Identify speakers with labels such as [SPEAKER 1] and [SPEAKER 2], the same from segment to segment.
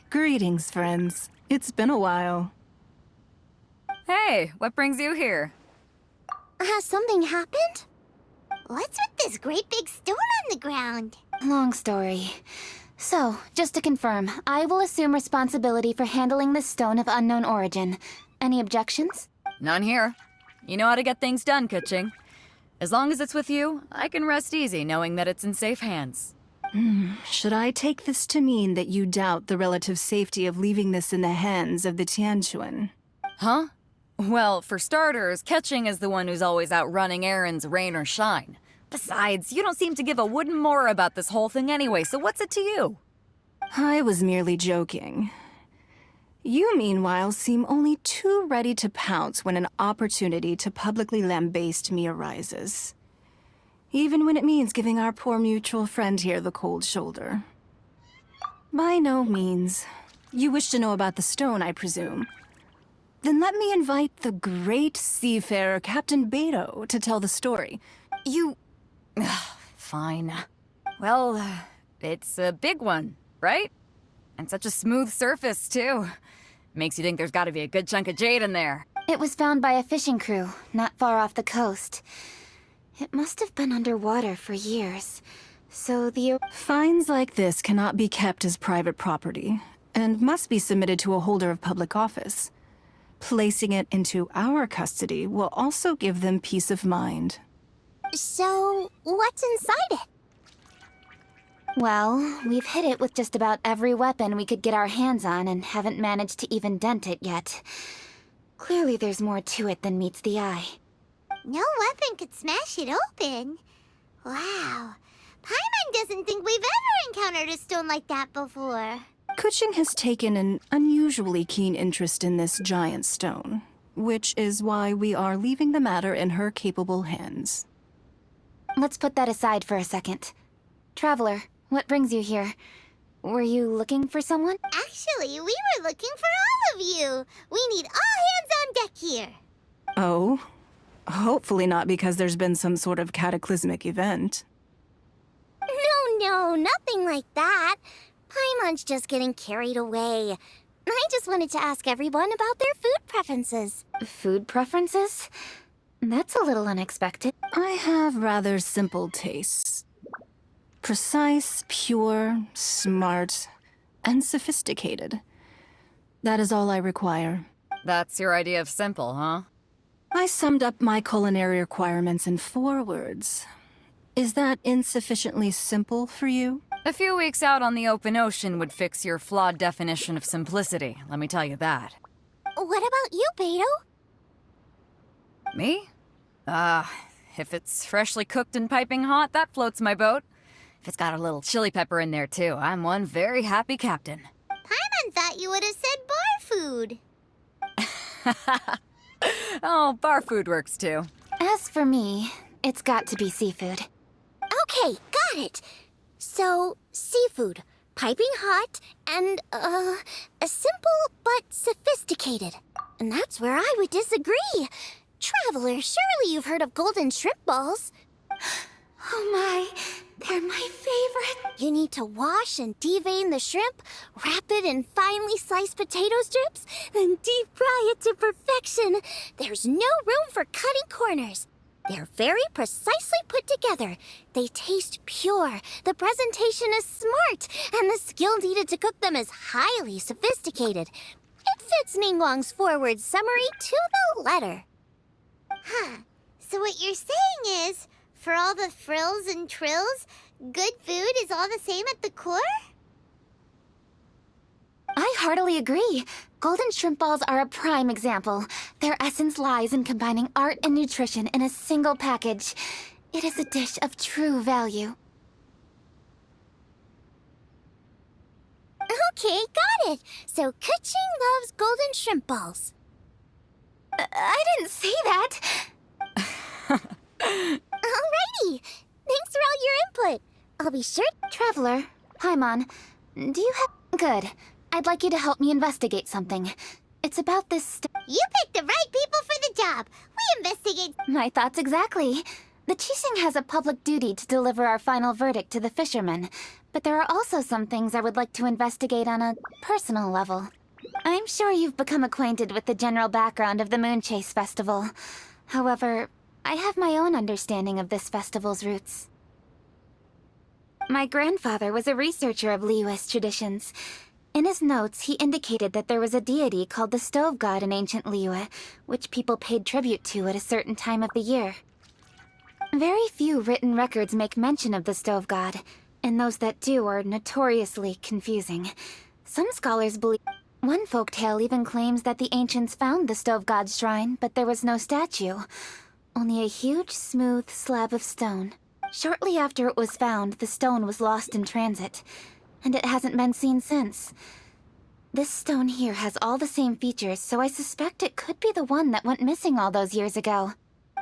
[SPEAKER 1] Greetings, friends. It's been a while.
[SPEAKER 2] Hey, what brings you here?
[SPEAKER 3] Has something happened? What's with this great big stone on the ground?
[SPEAKER 4] Long story. So, just to confirm, I will assume responsibility for handling this stone of unknown origin. Any objections?
[SPEAKER 2] None here. You know how to get things done, Kuching. As long as it's with you, I can rest easy knowing that it's in safe hands.
[SPEAKER 1] Should I take this to mean that you doubt the relative safety of leaving this in the hands of the Tianquan?
[SPEAKER 2] Huh? Well, for starters, Kuching is the one who's always out running errands, rain or shine. Besides, you don't seem to give a wooden more about this whole thing anyway, so what's it to you?
[SPEAKER 1] I was merely joking. You, meanwhile, seem only too ready to pounce when an opportunity to publicly lambaste me arises. Even when it means giving our poor mutual friend here the cold shoulder. By no means. You wish to know about the stone, I presume. Then let me invite the great seafarer Captain Beto to tell the story.
[SPEAKER 2] You... Fine. Well, it's a big one, right? And such a smooth surface, too. Makes you think there's gotta be a good chunk of jade in there.
[SPEAKER 4] It was found by a fishing crew, not far off the coast. It must have been underwater for years. So the...
[SPEAKER 1] Finds like this cannot be kept as private property, and must be submitted to a holder of public office. Placing it into our custody will also give them peace of mind.
[SPEAKER 3] So, what's inside it?
[SPEAKER 4] Well, we've hit it with just about every weapon we could get our hands on and haven't managed to even dent it yet. Clearly there's more to it than meets the eye.
[SPEAKER 3] No weapon could smash it open. Wow. Paimon doesn't think we've ever encountered a stone like that before.
[SPEAKER 1] Kuching has taken an unusually keen interest in this giant stone, which is why we are leaving the matter in her capable hands.
[SPEAKER 4] Let's put that aside for a second. Traveler, what brings you here? Were you looking for someone?
[SPEAKER 3] Actually, we were looking for all of you. We need all hands on deck here.
[SPEAKER 1] Oh? Hopefully not because there's been some sort of cataclysmic event.
[SPEAKER 3] No, nothing like that. Paimon's just getting carried away. I just wanted to ask everyone about their food preferences.
[SPEAKER 4] Food preferences? That's a little unexpected.
[SPEAKER 1] I have rather simple tastes. Precise, pure, smart, and sophisticated. That is all I require.
[SPEAKER 2] That's your idea of simple, huh?
[SPEAKER 1] I summed up my culinary requirements in 4 words. Is that insufficiently simple for you?
[SPEAKER 2] A few weeks out on the open ocean would fix your flawed definition of simplicity, let me tell you that.
[SPEAKER 3] What about you, Beto?
[SPEAKER 2] Me? If it's freshly cooked and piping hot, that floats my boat. If it's got a little chili pepper in there, too, I'm one very happy captain.
[SPEAKER 3] Paimon thought you would have said bar food.
[SPEAKER 2] Oh, bar food works, too.
[SPEAKER 4] As for me, it's got to be seafood.
[SPEAKER 3] Okay, got it. So, seafood, piping hot, and, simple but sophisticated. And that's where I would disagree. Traveler, surely you've heard of golden shrimp balls.
[SPEAKER 4] Oh my, they're my favorite.
[SPEAKER 3] You need to wash and devein the shrimp, wrap it in finely sliced potato strips, then deep fry it to perfection. There's no room for cutting corners. They're very precisely put together. They taste pure, the presentation is smart, and the skill needed to cook them is highly sophisticated. It fits Ningguang's forward summary to the letter. Huh. So what you're saying is, for all the frills and trills, good food is all the same at the core?
[SPEAKER 4] I heartily agree. Golden shrimp balls are a prime example. Their essence lies in combining art and nutrition in a single package. It is a dish of true value.
[SPEAKER 3] Okay, got it. So Kuching loves golden shrimp balls.
[SPEAKER 4] I didn't say that.
[SPEAKER 3] Alrighty. Thanks for all your input. I'll be sure...
[SPEAKER 4] Traveler, Paimon, do you have... Good. I'd like you to help me investigate something. It's about this
[SPEAKER 3] You picked the right people for the job. We investigate...
[SPEAKER 4] My thoughts exactly. The Qixing has a public duty to deliver our final verdict to the fishermen. But there are also some things I would like to investigate on a personal level. I'm sure you've become acquainted with the general background of the Moon Chase Festival. However, I have my own understanding of this festival's roots. My grandfather was a researcher of Liyue's traditions. In his notes, he indicated that there was a deity called the Stove God in ancient Liyue, which people paid tribute to at a certain time of the year. Very few written records make mention of the Stove God, and those that do are notoriously confusing. Some scholars believe... One folktale even claims that the ancients found the Stove God's shrine, but there was no statue. Only a huge, smooth slab of stone. Shortly after it was found, the stone was lost in transit, and it hasn't been seen since. This stone here has all the same features, so I suspect it could be the one that went missing all those years ago.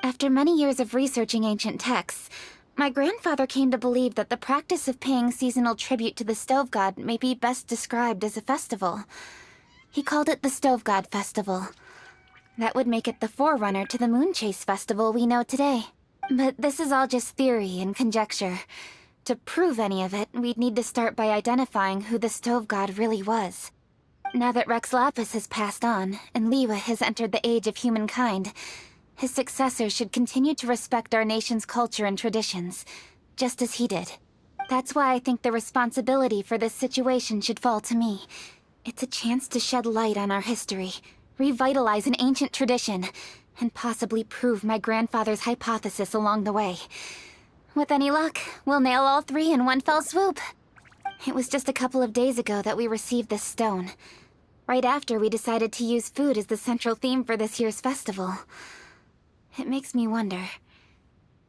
[SPEAKER 4] After many years of researching ancient texts, my grandfather came to believe that the practice of paying seasonal tribute to the Stove God may be best described as a festival. He called it the Stove God Festival. That would make it the forerunner to the Moon Chase Festival we know today. But this is all just theory and conjecture. To prove any of it, we'd need to start by identifying who the Stove God really was. Now that Rex Lapis has passed on, and Liyue has entered the age of humankind, his successors should continue to respect our nation's culture and traditions, just as he did. That's why I think the responsibility for this situation should fall to me. It's a chance to shed light on our history, revitalize an ancient tradition, and possibly prove my grandfather's hypothesis along the way. With any luck, we'll nail all three in one fell swoop. It was just a couple of days ago that we received this stone. Right after we decided to use food as the central theme for this year's festival. It makes me wonder.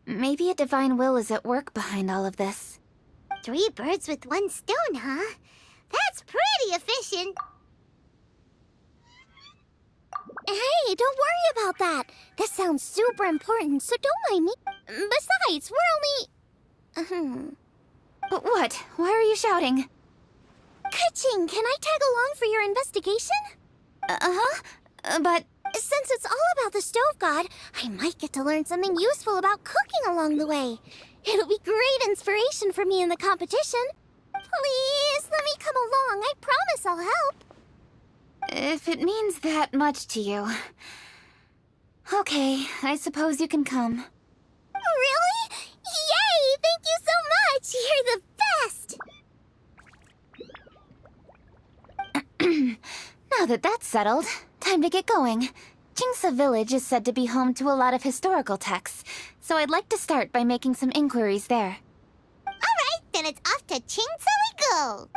[SPEAKER 4] Maybe a divine will is at work behind all of this.
[SPEAKER 3] 3 birds with 1 stone, huh? That's pretty efficient. Hey, don't worry about that. This sounds super important, so don't mind me. Besides, we're only...
[SPEAKER 4] What? Why are you shouting?
[SPEAKER 3] Ka-ching, can I tag along for your investigation?
[SPEAKER 4] But...
[SPEAKER 3] Since it's all about the Stove God, I might get to learn something useful about cooking along the way. It'll be great inspiration for me in the competition. Please, let me come along. I promise I'll help.
[SPEAKER 4] If it means that much to you... Okay, I suppose you can come.
[SPEAKER 3] Really? Yay! Thank you so much! You're the best!
[SPEAKER 4] Now that that's settled, time to get going. Jingsa Village is said to be home to a lot of historical texts, so I'd like to start by making some inquiries there.
[SPEAKER 3] Alright, then it's off to Chingsa we go!